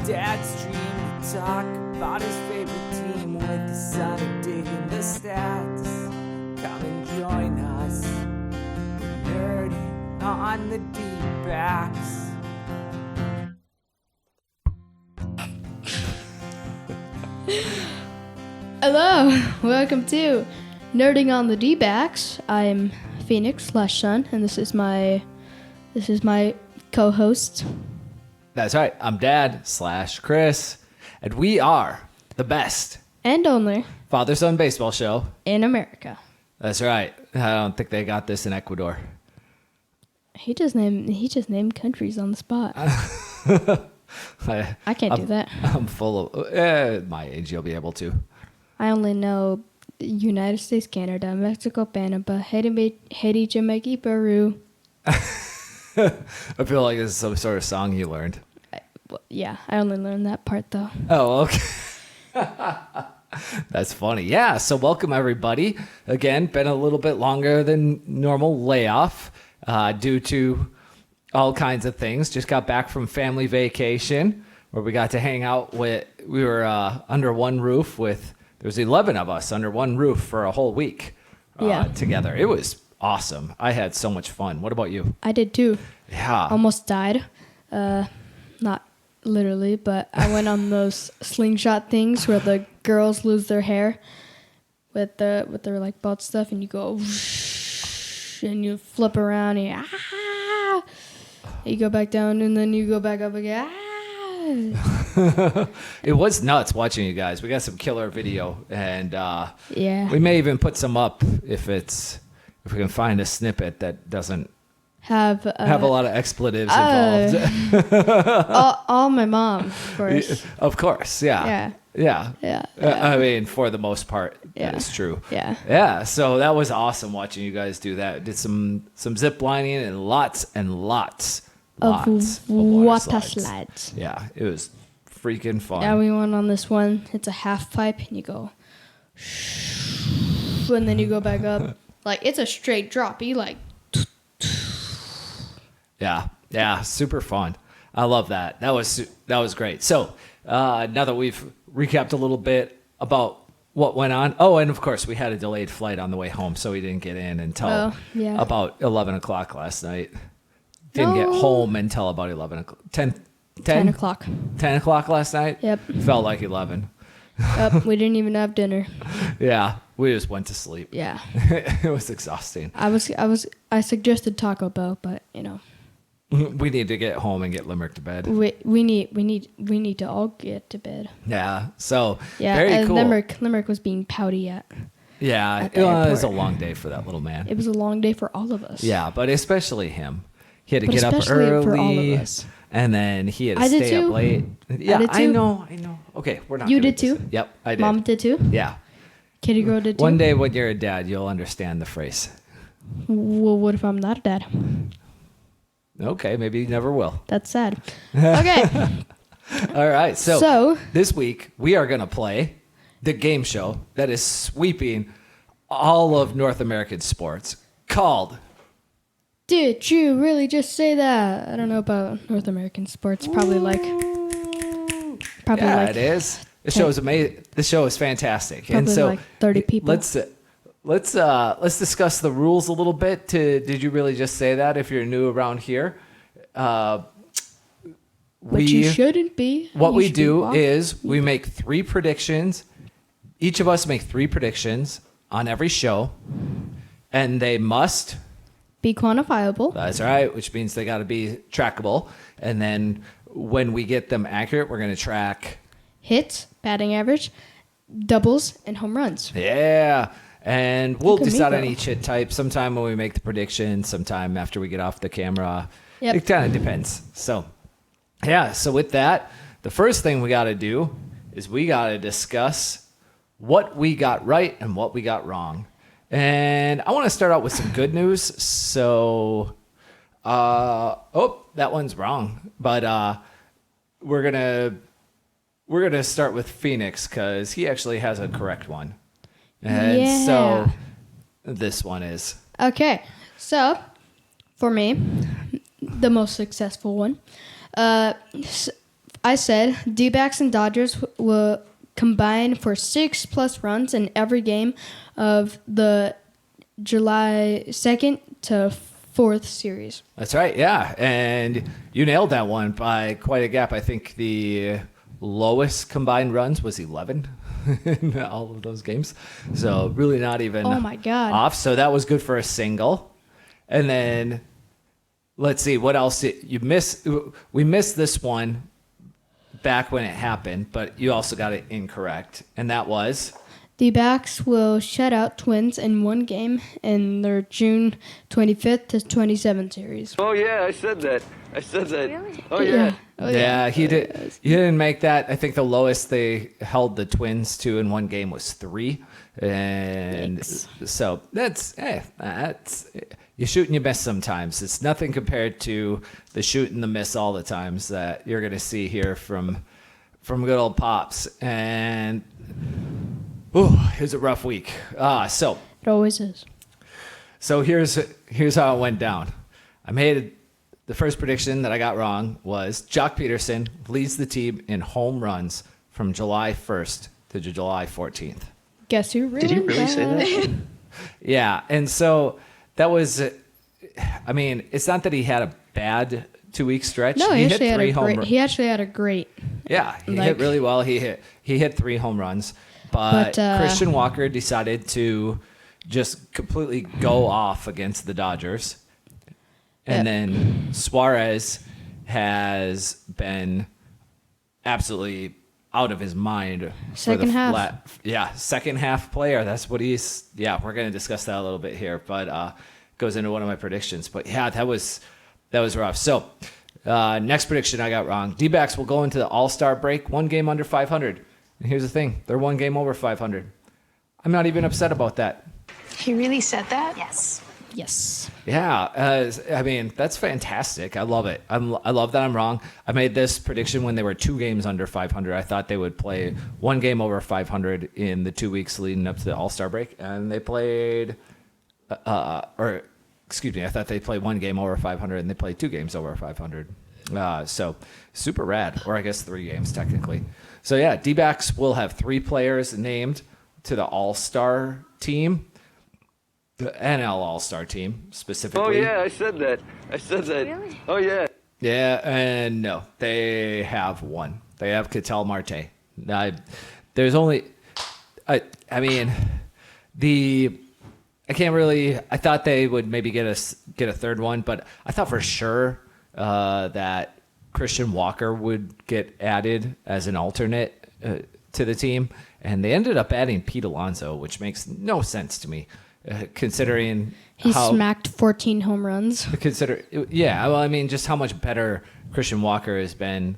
Dad's dream to talk about his favorite team with the son of digging the stats. Come and join us, nerding on the Dbacks. Hello, welcome to Nerding on the Dbacks. I'm Phoenix/Sun, and this is my co-host. That's right. I'm Dad/Chris, and we are the best And only father-son baseball show in America. That's right. I don't think they got this in Ecuador. He just named countries on the spot. I can't do that. I'm full of my age. You'll be able to. I only know United States, Canada, Mexico, Panama, Haiti, Jamaica, Peru. I feel like this is some sort of song you learned. Yeah, I only learned that part though. Oh, okay. That's funny. Yeah, so welcome everybody. Again, been a little bit longer than normal layoff due to all kinds of things. Just got back from family vacation where we got to hang out we were under one roof with, there was 11 of us under one roof for a whole week together. It was awesome. I had so much fun. What about you? I did too. Yeah. Almost died. Not literally, but I went on those slingshot things where the girls lose their hair with their like butt stuff, and you go whoosh, and you flip around and you go back down, and then you go back up again. It was nuts watching you guys. We got some killer video, and Yeah, we may even put some up if we can find a snippet that doesn't have a lot of expletives involved. all my mom, of course. Of course, yeah. I mean, for the most part, that is true. Yeah. So that was awesome watching you guys do that. Did some zip lining and lots of water slides. Yeah, it was freaking fun. Yeah, we went on this one. It's a half pipe, and you go, and then you go back up. Like, it's a straight drop. You like. Yeah, super fun. I love that. That was great. So now that we've recapped a little bit about what went on. Oh, and of course we had a delayed flight on the way home, so we didn't get in until about 11 o'clock last night. Didn't get home until about 11 o'clock. 10 o'clock. 10 o'clock last night? Yep. Felt like 11. We didn't even have dinner. Yeah, we just went to sleep. Yeah. It was exhausting. I suggested Taco Bell, but we need to get home and get Limerick to bed. we need to all get to bed. Yeah. So Yeah, very cool. Limerick was being pouty at it was a long day for that little man. It was a long day for all of us. Yeah, but especially him. He had to get up early. For all of us. And then he had to stay up late. Yeah, I know. Okay, we're not. You did too? Yep, I did. Mom did too? Yeah. Kitty girl did too? One day when you're a dad, you'll understand the phrase. Well, what if I'm not a dad? Okay, maybe you never will. That's sad. Okay. All right, so this week we are going to play the game show that is sweeping all of North American sports called... Did you really just say that? I don't know about North American sports. Probably like it is. The show is amazing. The show is fantastic. Probably and so like 30 people. Let's discuss the rules a little bit. Did you really just say that? If you're new around here, which you shouldn't be. What we do is we make 3 predictions. Each of us make 3 predictions on every show, and they must be quantifiable. That's right, which means they got to be trackable. And then when we get them accurate, we're going to track hits, batting average, doubles, and home runs. Yeah. And we'll decide on each hit type sometime when we make the prediction, sometime after we get off the camera. Yep. It kind of depends. So, yeah. So with that, the first thing we got to do is we got to discuss what we got right and what we got wrong. And I want to start out with some good news. So, that one's wrong. But we're gonna start with Phoenix because he actually has a correct one. And so this one is. Okay. So, for me, the most successful one. I said D-backs and Dodgers will combine for 6+ runs in every game of the July 2nd to 4th series. That's right, yeah. And you nailed that one by quite a gap. I think the lowest combined runs was 11 in all of those games. So really not even Oh, my God. off. So that was good for a single. And then let's see, what else you missed? We missed this one back when it happened, but you also got it incorrect. And that was... D-backs will shut out Twins in one game in their June 25th to 27th series. Oh, yeah, I said that. Really? Oh, yeah. Oh, Yeah, he did. He didn't make that. I think the lowest they held the Twins to in one game was 3, and Yikes. so that's you shoot and you miss sometimes. It's nothing compared to the shoot and the miss all the times that you're going to see here from good old Pops. And it was a rough week. So It always is. So here's how it went down. I made the first prediction that I got wrong was Jock Peterson leads the team in home runs from July 1st to July 14th. Guess who really? Did he really say that? Yeah, and so that was, I mean, it's not that he had a bad 2-week stretch. No, he actually had 3 a home great. runs. He actually had a great. Yeah, he Like- hit really well. He hit 3 home runs, but Christian Walker decided to just completely go off against the Dodgers. And then Suarez has been absolutely out of his mind. Second half. Second half player. That's what he's. Yeah, we're going to discuss that a little bit here, but goes into one of my predictions. But yeah, that was rough. So next prediction I got wrong. D-backs will go into the All-Star break 1 game under 500. And here's the thing: they're 1 game over 500. I'm not even upset about that. He really said that? Yes. Yes. Yeah, I mean, that's fantastic. I love it. I love that I'm wrong. I made this prediction when they were 2 games under 500. I thought they would play 1 game over 500 in the 2 weeks leading up to the All-Star break, and they played, I thought they played 1 game over 500, and they played 2 games over 500. So super rad, or I guess 3 games technically. So yeah, D-backs will have 3 players named to the All-Star team. The NL All-Star team, specifically. Oh, yeah, I said that. Really? Oh, yeah. Yeah, and no, they have 1. They have Ketel Marte. There's only, I thought they would maybe get a 3rd one, but I thought for sure that Christian Walker would get added as an alternate to the team, and they ended up adding Pete Alonso, which makes no sense to me. Considering He how smacked 14 home runs. just how much better Christian Walker has been,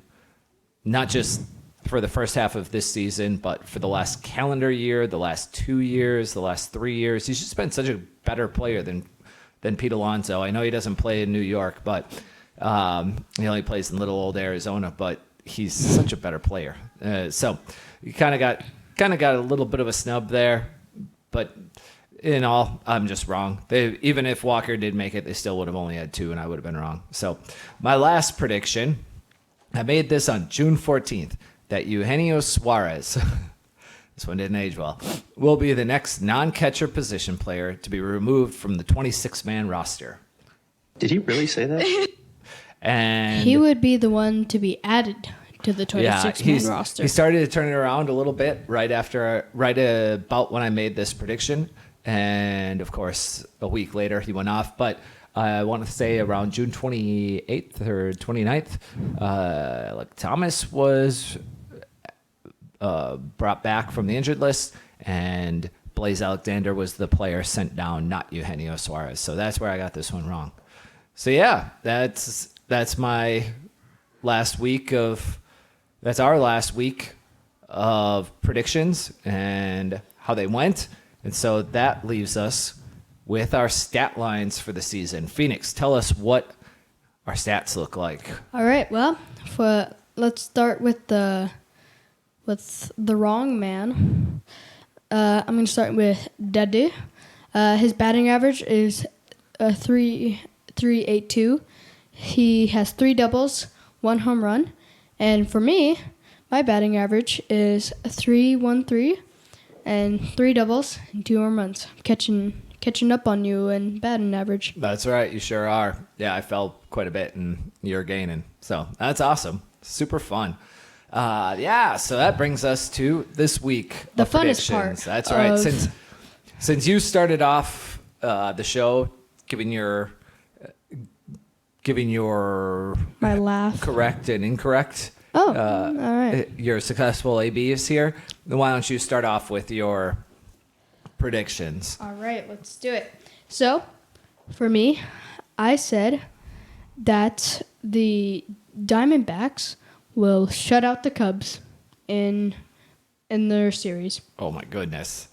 not just for the first half of this season, but for the last calendar year, the last 2 years, the last 3 years. He's just been such a better player than Pete Alonso. I know he doesn't play in New York, but he only plays in little old Arizona, but he's such a better player. So you kind of got a little bit of a snub there, but in all, I'm just wrong. Even if Walker did make it, they still would have only had 2, and I would have been wrong. So my last prediction, I made this on June 14th, that Eugenio Suarez, this one didn't age well, will be the next non-catcher position player to be removed from the 26-man roster. Did he really say that? And He would be the one to be added to the 26-man roster. He started to turn it around a little bit right about when I made this prediction. And, of course, a week later he went off. But I want to say around June 28th or 29th, Thomas was brought back from the injured list, and Blaze Alexander was the player sent down, not Eugenio Suarez. So that's where I got this one wrong. So, yeah, that's my last week of... That's our last week of predictions and how they went. And so that leaves us with our stat lines for the season. Phoenix, tell us what our stats look like. All right. Well, let's start with the wrong man. I'm going to start with Dadu. His batting average is 3.82. He has 3 doubles, 1 home run, And for me, my batting average is 3.13 and 3 doubles and 2 home runs. Catching up on you in batting average. That's right. You sure are. Yeah, I fell quite a bit, and you're gaining. So that's awesome. Super fun. So that brings us to this week. The of funnest predictions. part. That's right. Since you started off the show, giving your My laugh. correct and incorrect. All right. Your successful ABs here. Then why don't you start off with your predictions? All right, let's do it. So, for me, I said that the Diamondbacks will shut out the Cubs in their series. Oh my goodness.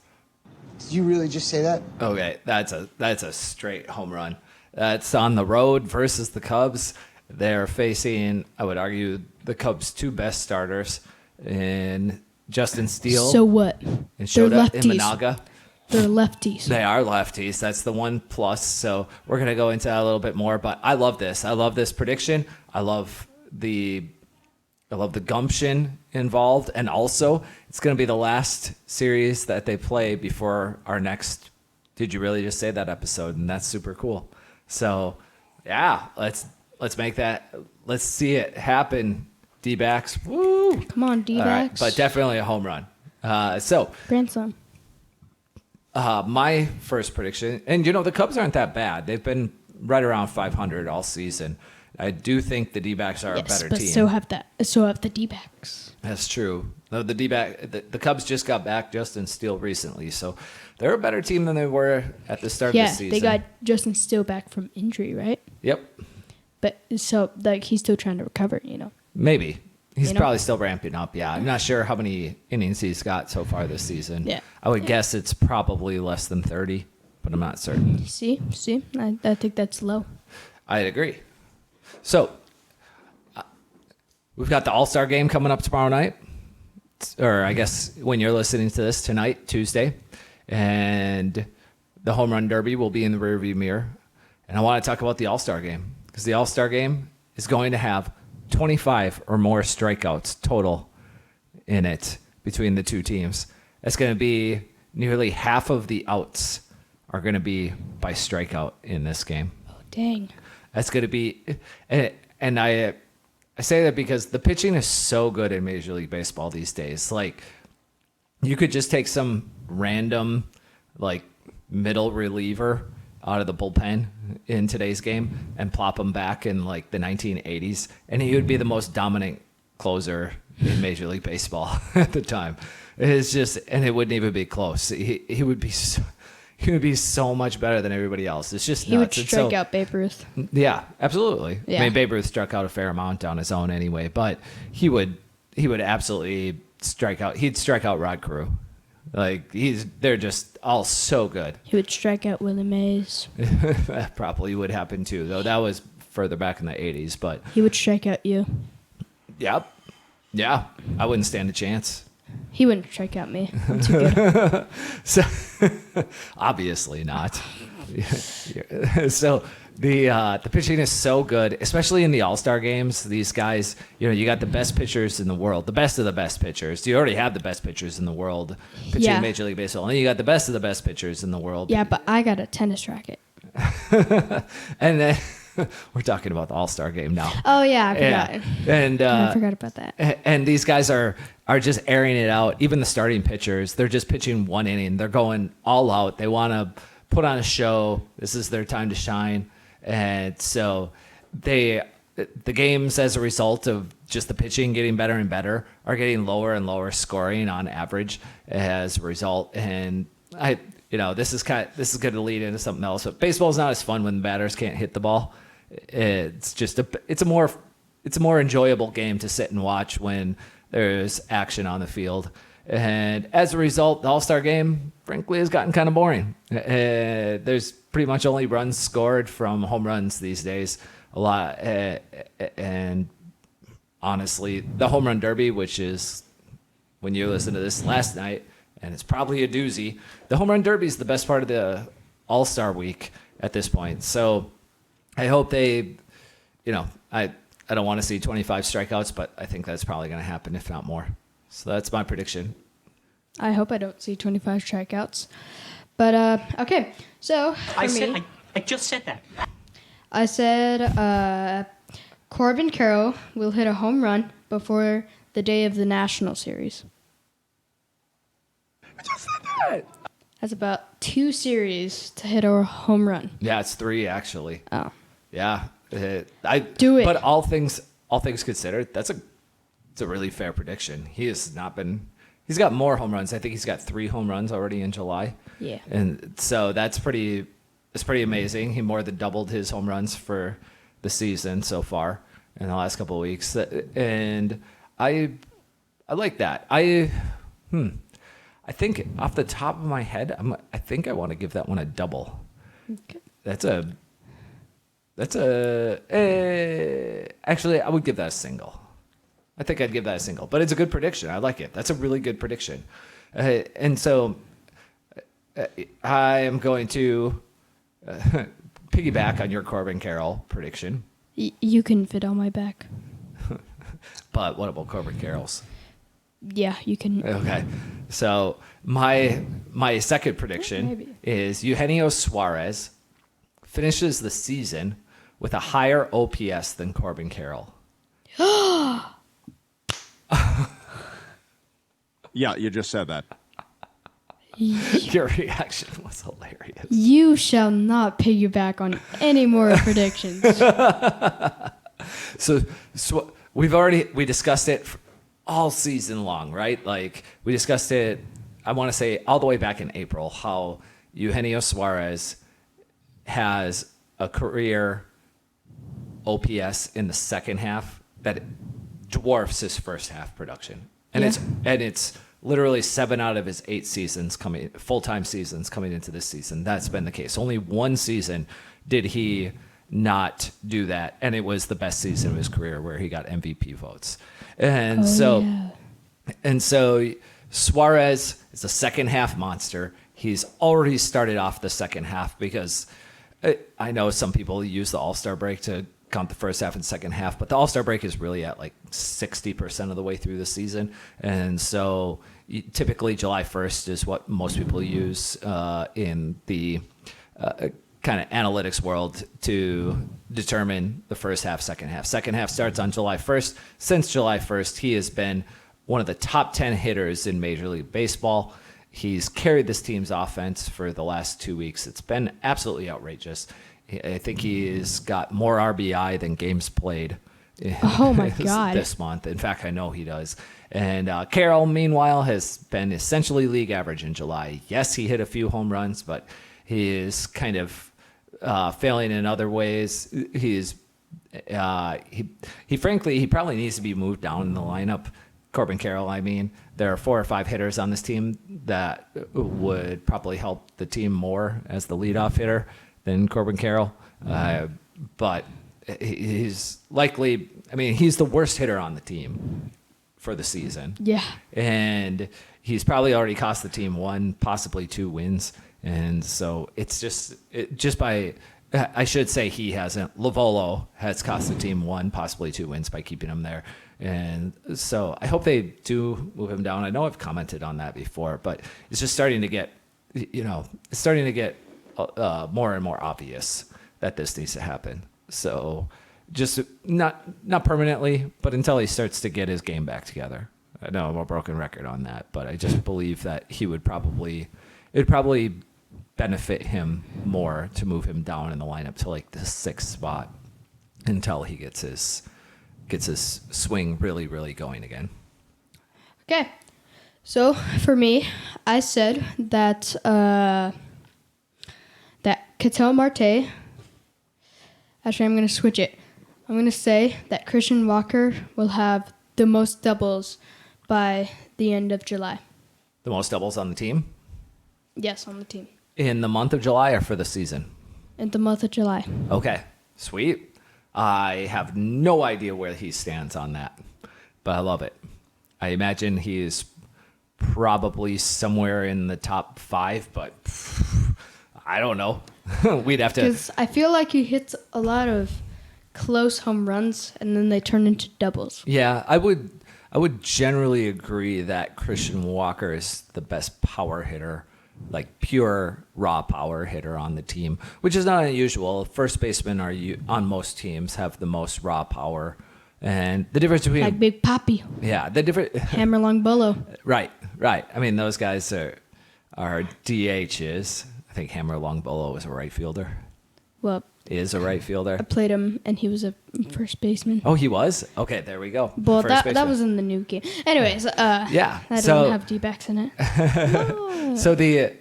Did you really just say that? Okay, that's a straight home run. That's on the road versus the Cubs. They're facing, I would argue, the Cubs' 2 best starters in Justin Steele So what? and They're Shota lefties. Imanaga. They're lefties. They are lefties. That's the one plus. So we're going to go into that a little bit more. But I love this. I love this prediction. I love the gumption involved. And also, it's going to be the last series that they play before our next Did You Really Just Say That episode. And that's super cool. So, yeah, let's make that. Let's see it happen, Dbacks. Woo! Come on, All right, D-backs. but definitely a home run. Grandson. My first prediction, and the Cubs aren't that bad. They've been right around 500 all season. I do think the D-backs are a better but team. so have the D-backs. That's true. No, the Cubs just got back Justin Steele recently, so they're a better team than they were at the start of the Yeah, season. they got Justin Steele back from injury, right? Yep, But so he's still trying to recover, maybe. He's You know? probably still ramping up, yeah. I'm not sure how many innings he's got so far this season. Yeah. I would guess it's probably less than 30, but I'm not certain. See, I think that's low. I'd agree. So, we've got the All-Star game coming up tomorrow night. Or I guess when you're listening to this tonight, Tuesday. And the Home Run Derby will be in the rearview mirror. And I want to talk about the All-Star game. Because the All-Star game is going to have 25 or more strikeouts total in it between the two teams. That's going to be nearly half of the outs are going to be by strikeout in this game. Oh, dang. That's going to be, and I say that because the pitching is so good in Major League Baseball these days. Like, you could just take some random, like, middle reliever out of the bullpen in today's game and plop him back in, like, the 1980s, and he would be the most dominant closer in Major League Baseball at the time. It's just, and it wouldn't even be close. He would be so much better than everybody else. It's just nuts. He would And strike out Babe Ruth. Yeah, absolutely. Yeah. I mean, Babe Ruth struck out a fair amount on his own anyway, but he would absolutely strike out. He'd strike out Rod Carew. Like, they're just all so good. He would strike out Willie Mays. That probably would happen too, though. That was further back in the 80s, but He would strike out you. yep. Yeah, I wouldn't stand a chance. He wouldn't strike out me. I'm too good. So obviously not. So the pitching is so good, especially in the All-Star games. These guys, you got the best pitchers in the world, the best of the best pitchers. You already have the best pitchers in the world pitching Yeah. in Major League Baseball, and then you got the best of the best pitchers in the world. Yeah, but I got a tennis racket. And then we're talking about the All-Star game now. Oh, yeah, I forgot. And I forgot about that. And these guys are just airing it out. Even the starting pitchers, they're just pitching one inning. They're going all out. They want to put on a show. This is their time to shine. And so the games, as a result of just the pitching getting better and better, are getting lower and lower scoring on average as a result. And this is going to lead into something else. But baseball is not as fun when the batters can't hit the ball. It's just it's a more enjoyable game to sit and watch when there's action on the field. And as a result, the All-Star game, frankly, has gotten kind of boring. There's pretty much only runs scored from home runs these days. A lot. And honestly, the Home Run Derby, which is when you listen to this last night, and it's probably a doozy, the Home Run Derby is the best part of the All-Star week at this point. So I hope they, I I don't want to see 25 strikeouts, but I think that's probably going to happen, if not more. So that's my prediction. I hope I don't see 25 strikeouts. But, okay. So, for me, I just said that. I said Corbin Carroll will hit a home run before the day of the National Series. I just said that. That's about 2 series to hit a home run. Yeah, it's 3, actually. Oh. Yeah. Do it. But all things considered, it's a really fair prediction. He's got more home runs. I think he's got 3 home runs already in July. Yeah. And so it's pretty amazing. He more than doubled his home runs for the season so far in the last couple of weeks. And I like that. I think off the top of my head, I think I want to give that one a double. Okay. Actually, I would give that a single. I think I'd give that a single, but it's a good prediction. I like it. That's a really good prediction. And so I am going to piggyback on your Corbin Carroll prediction. You can fit on my back. But what about Corbin Carroll's? Yeah, you can. Okay. So my second prediction Maybe. is Eugenio Suarez finishes the season with a higher OPS than Corbin Carroll. Yeah, you just said that. Your reaction was hilarious. You shall not piggyback on any more predictions. So we discussed it all season long, right? Like we discussed it, I want to say all the way back in April, how Eugenio Suarez has a career OPS in the second half that dwarfs his first half production. And it's literally 7 out of his 8 seasons full-time seasons coming into this season. That's been the case. Only one season did he not do that, and it was the best season of his career where he got MVP votes. And so Suarez is a second half monster. He's already started off the second half because I know some people use the All-Star break to count the first half and second half, but the All-Star break is really at like 60% of the way through the season. And so typically July 1st is what most people use in the kind of analytics world to determine the first half, second half. Second half starts on July 1st. Since July 1st, he has been one of the top 10 hitters in Major League Baseball. He's carried this team's offense for the last 2 weeks. It's been absolutely outrageous. I think he's got more RBI than games played. Oh my God. This month. In fact, I know he does. And Carroll, meanwhile, has been essentially league average in July. Yes, he hit a few home runs, but he is kind of failing in other ways. He frankly probably needs to be moved down in the lineup. Corbin Carroll, I mean, there are 4 or 5 hitters on this team that would probably help the team more as the leadoff hitter than Corbin Carroll. But he's likely, I mean, he's the worst hitter on the team for the season. Yeah. And he's probably already cost the team 1, possibly 2 wins. And so it's just by, I should say he hasn't. Lovolo has cost the team 1, possibly 2 wins by keeping him there. And so I hope they do move him down. I know I've commented on that before, but it's just starting to get, more and more obvious that this needs to happen. So just not permanently, but until he starts to get his game back together. I know I'm a broken record on that, but I just believe that it'd probably benefit him more to move him down in the lineup to like the 6th spot until he gets his swing really, really going again. Okay. So for me, I said that that Ketel Marte. Actually, I'm going to switch it. I'm going to say that Christian Walker will have the most doubles by the end of July. The most doubles on the team? Yes, on the team. In the month of July or for the season? In the month of July. Okay, sweet. I have no idea where he stands on that, but I love it. I imagine he is probably somewhere in the top 5, but I don't know. We'd have to. Because I feel like he hits a lot of close home runs, and then they turn into doubles. Yeah, I would generally agree that Christian Walker is the best power hitter, like pure raw power hitter on the team, which is not unusual. First basemen on most teams have the most raw power, and the difference between Like Big Papi, the different Hammer Long Bolo. right. I mean, those guys are DHs. I think Hammer Longbolo is a right fielder. Well, Is a right fielder. I played him, and he was a first baseman. Oh, he was? Okay, there we go. Well, First that baseman. was in the new game. Anyways, Yeah. I So don't have D-backs in it. so the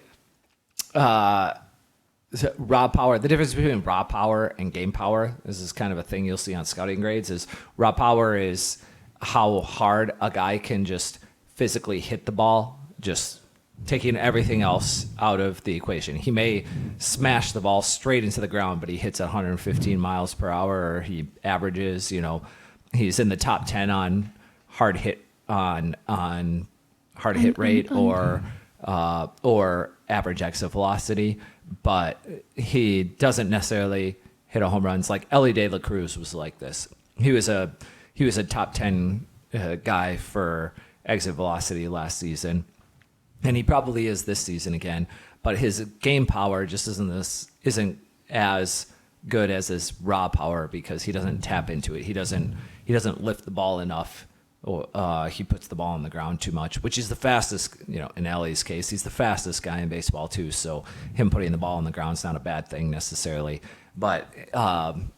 so raw power, the difference between raw power and game power, this is kind of a thing you'll see on scouting grades, is raw power is how hard a guy can just physically hit the ball, just taking everything else out of the equation. He may smash the ball straight into the ground, but he hits 115 miles per hour, or he averages, he's in the top 10 on hard hit rate or average exit velocity, but he doesn't necessarily hit a home runs. Like Ellie De La Cruz was like this. He was a top 10 guy for exit velocity last season. And he probably is this season again, but his game power just isn't as good as his raw power because he doesn't tap into it. He doesn't lift the ball enough, or he puts the ball on the ground too much, which is the fastest. In Ellie's case, he's the fastest guy in baseball too. So him putting the ball on the ground is not a bad thing necessarily. But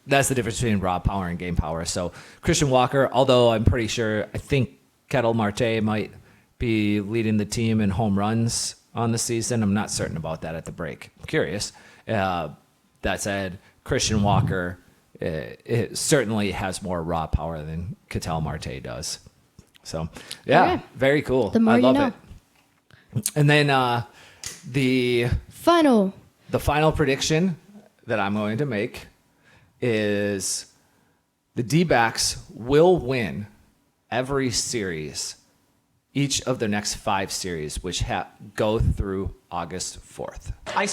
that's the difference between raw power and game power. So Christian Walker, although I think Ketel Marte might be leading the team in home runs on the season. I'm not certain about that at the break. I'm curious. That said, Christian Walker it certainly has more raw power than Ketel Marte does. So, yeah, Okay. very cool. The more I you love know. it. And then the Final. final prediction that I'm going to make is the D-backs will win every series, each of the next 5 series, which go through August 4th. I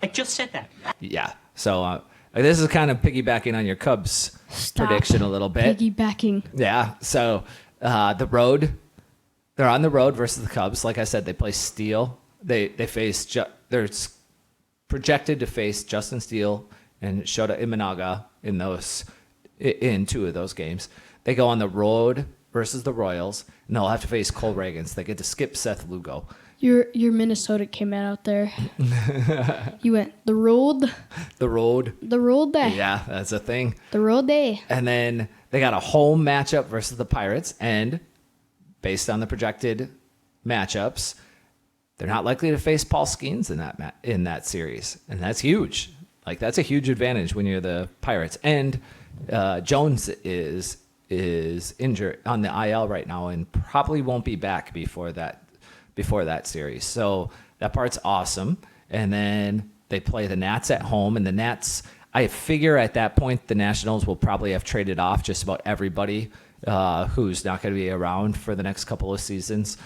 just said that. Yeah. So this is kind of piggybacking on your Cubs prediction a little bit. Piggybacking. Yeah. So they're on the road versus the Cubs. Like I said, they play Steele. They're projected to face Justin Steele and Shota Imanaga in 2 of those games. They go on the road versus the Royals, and they'll have to face Cole Reagans. They get to skip Seth Lugo. Your Minnesota came out there. You went the road. The road. The road day. Yeah, that's a thing. The road day. And then they got a home matchup versus the Pirates, and based on the projected matchups, they're not likely to face Paul Skeens in that series, and that's huge. Like, that's a huge advantage when you're the Pirates. And Jones is injured on the IL right now and probably won't be back before that series. So that part's awesome. And then they play the Nats at home, and the Nats, I figure at that point the Nationals will probably have traded off just about everybody who's not going to be around for the next couple of seasons,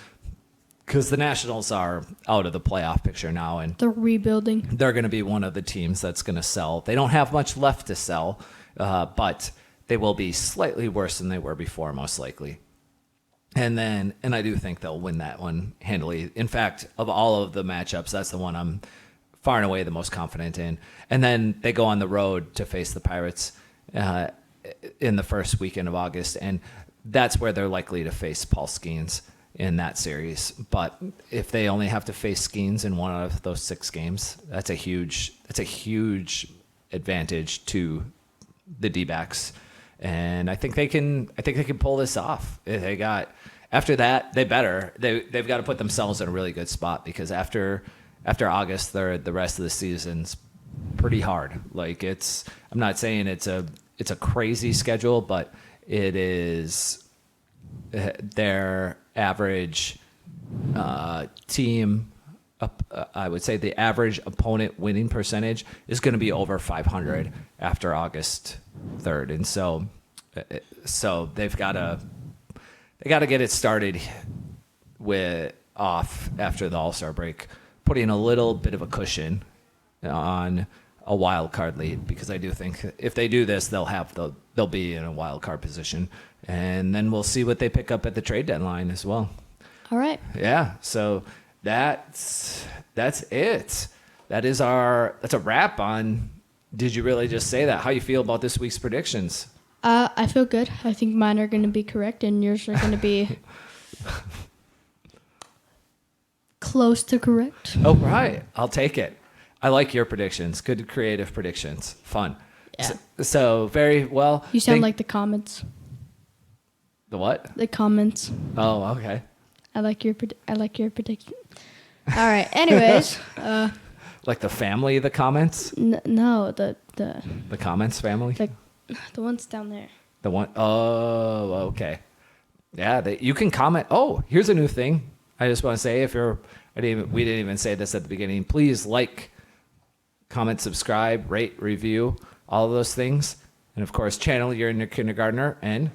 because the Nationals are out of the playoff picture now, and They're rebuilding. they're going to be one of the teams that's going to sell. They don't have much left to sell, but they will be slightly worse than they were before, most likely. And I do think they'll win that one handily. In fact, of all of the matchups, that's the one I'm far and away the most confident in. And then they go on the road to face the Pirates in the first weekend of August, and that's where they're likely to face Paul Skeens in that series. But if they only have to face Skeens in one of those 6 games, that's a huge advantage to the D-backs. And I think they can pull this off. After that, they've got to put themselves in a really good spot, because after August, the rest of the season's pretty hard. Like, I'm not saying it's a crazy schedule, but it is their average team. I would say the average opponent winning percentage is going to be over 500 after August 3rd, and so they've got to get it started off after the All-Star break, putting a little bit of a cushion on a wild card lead, because I do think if they do this, they'll be in a wild card position, and then we'll see what they pick up at the trade deadline as well. All right. Yeah. So that's it. That's a wrap on. Did you really just say that? How you feel about this week's predictions? I feel good. I think mine are going to be correct, and yours are going to be close to correct. Oh, right. I'll take it. I like your predictions. Good creative predictions. Fun. Yeah. So very well. You sound like the comments. The what? The comments. Oh, okay. I like your prediction. All right. Anyways, Like the family, the comments? no, the Comments family? the ones down there. The one oh, okay. Yeah, you can comment. Oh, here's a new thing. I just want to say, we didn't even say this at the beginning. Please like, comment, subscribe, rate, review, all of those things. And of course, channel your inner kindergartner and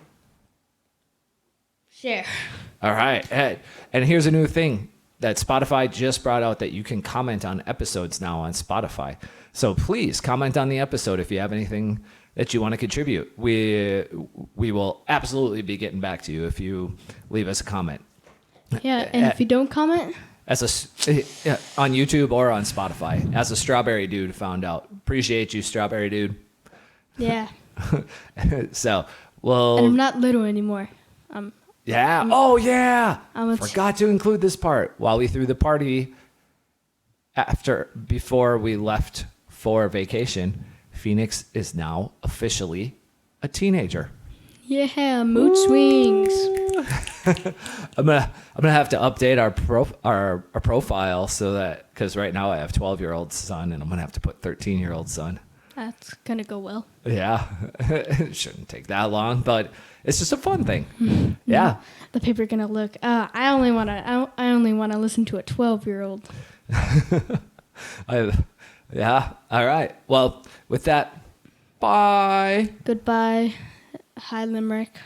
Share. all right. And here's a new thing that Spotify just brought out, that you can comment on episodes now on Spotify. So please comment on the episode if you have anything that you want to contribute. We will absolutely be getting back to you if you leave us a comment. Yeah, and if you don't comment, On YouTube or on Spotify, as a strawberry dude found out. Appreciate you, strawberry dude. yeah. So, well, And I'm not little anymore. yeah. Oh, yeah. I'm Forgot to include this part. While we threw the party before we left for vacation, Phoenix is now officially a teenager. Yeah, mood swings. I'm gonna have to update our profile so that, because right now I have 12-year-old son, and I'm gonna have to put 13-year-old son. That's gonna go well. Yeah, it shouldn't take that long, but it's just a fun thing. Yeah. The people are gonna look. I only wanna listen to a 12-year-old. Yeah. All right. Well, with that, bye. Goodbye. Hi, Limerick.